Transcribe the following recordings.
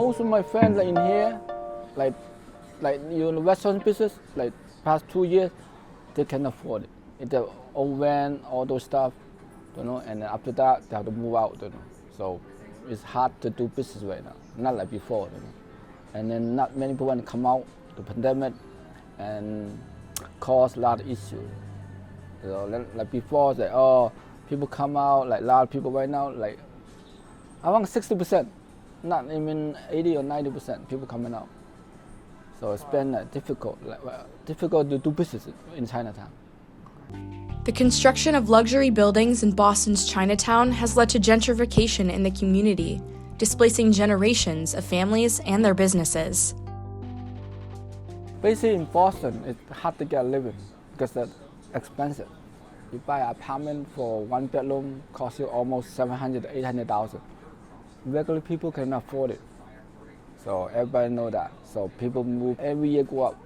most of my friends are in here, like restaurant business, like past 2 years, they can afford it. It's the own van, all those stuff, and then after that they have to move out, So it's hard to do business right now, not like before, And then not many people want to come out. The pandemic and cause a lot of issues. Like before, people come out, like a lot of people right now, like around 60%, not even 80 or 90% people coming out. So it's been difficult to do business in Chinatown. The construction of luxury buildings in Boston's Chinatown has led to gentrification in the community, displacing generations of families and their businesses. Basically in Boston, it's hard to get a living because that's expensive. You buy an apartment for one bedroom, costs you almost 700 to 800,000. Regular people cannot afford it. So everybody know that. So people move every year, go up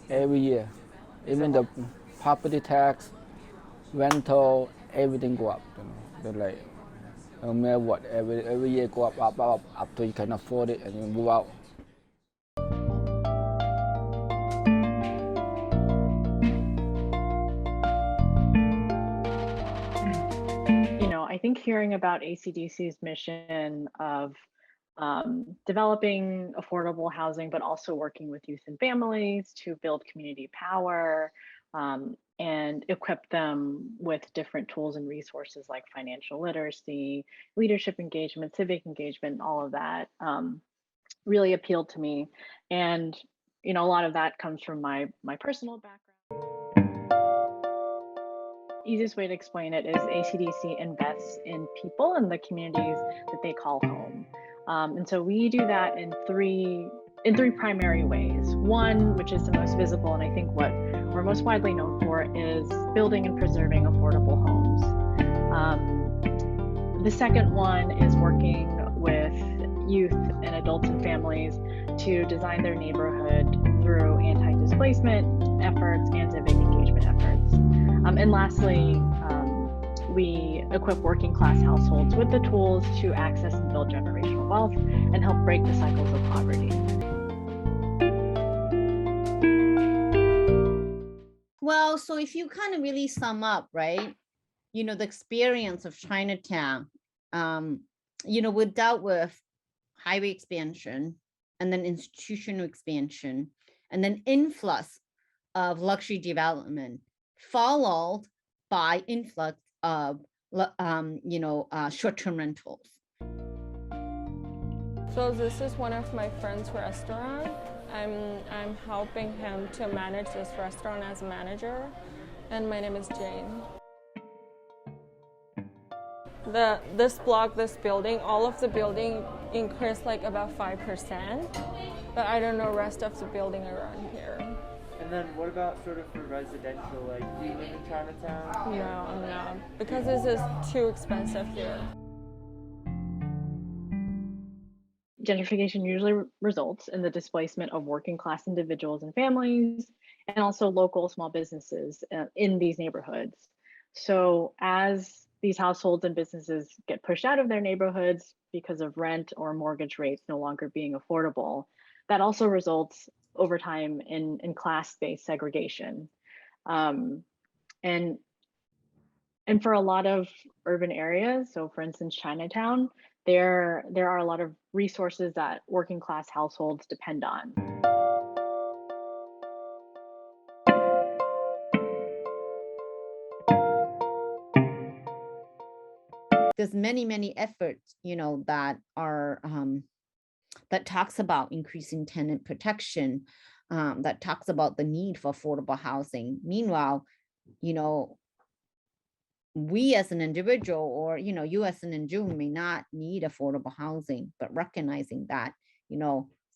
every year. Even the property tax, rental, everything go up. They're like, no matter what, every year go up till you can afford it and you move out. I think hearing about ACDC's mission of developing affordable housing, but also working with youth and families to build community power and equip them with different tools and resources like financial literacy, leadership engagement, civic engagement, all of that really appealed to me. And, a lot of that comes from my personal background. Easiest way to explain it is ACDC invests in people and the communities that they call home. And so we do that in three primary ways. One, which is the most visible, and I think what we're most widely known for, is building and preserving affordable homes. The second one is working with youth and adults and families to design their neighborhood through anti-displacement efforts and civic engagement efforts. And lastly, we equip working class households with the tools to access and build generational wealth and help break the cycles of poverty. Well, so if you kind of really sum up, right, the experience of Chinatown, we dealt with highway expansion and then institutional expansion and then influx of luxury development, followed by influx of short-term rentals. So this is one of my friend's restaurant. I'm helping him to manage this restaurant as a manager, and my name is Jane. This building, all of the building increased like about 5%, but I don't know rest of the building around here. And then what about sort of for residential, like do you live in Chinatown? No, I'm not, because this is too expensive here. Gentrification usually results in the displacement of working class individuals and families, and also local small businesses in these neighborhoods. So as these households and businesses get pushed out of their neighborhoods because of rent or mortgage rates no longer being affordable, that also results over time in class-based segregation. And for a lot of urban areas, so for instance, Chinatown, there are a lot of resources that working class households depend on. There's many efforts, that are that talks about increasing tenant protection, that talks about the need for affordable housing. Meanwhile, we as an individual, or you as an individual, may not need affordable housing, but recognizing that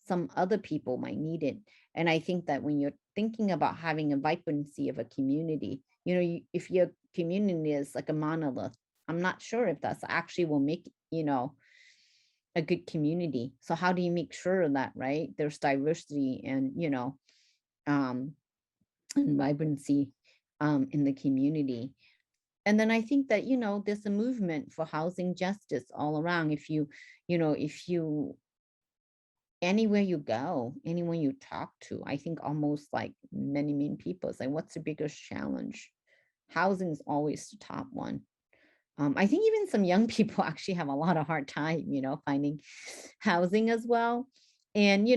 some other people might need it. And I think that when you're thinking about having a vibrancy of a community, if your community is like a monolith, I'm not sure if that's actually will make a good community. So how do you make sure that, right, there's diversity and and vibrancy in the community? And then I think that there's a movement for housing justice all around. If you anywhere you go, anyone you talk to, I think almost like many people, it's like, what's the biggest challenge? Housing is always the top one. I think even some young people actually have a lot of hard time, finding housing as well. And,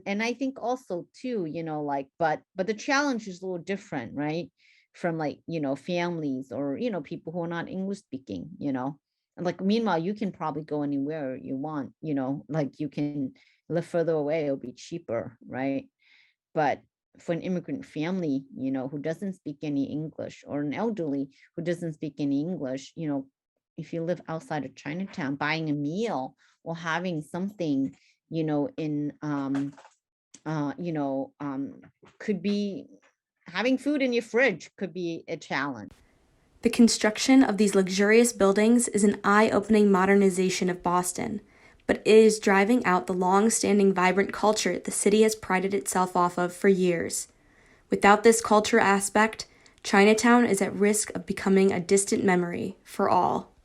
and I think also too, like, but the challenge is a little different, right? From like, families or, people who are not English speaking, and like, meanwhile, you can probably go anywhere you want, like you can live further away, it'll be cheaper, right? But for an immigrant family, who doesn't speak any English, or an elderly who doesn't speak any English, if you live outside of Chinatown, buying a meal or having something, in, could be, having food in your fridge could be a challenge. The construction of these luxurious buildings is an eye-opening modernization of Boston, but it is driving out the long-standing vibrant culture the city has prided itself off of for years. Without this culture aspect, Chinatown is at risk of becoming a distant memory for all.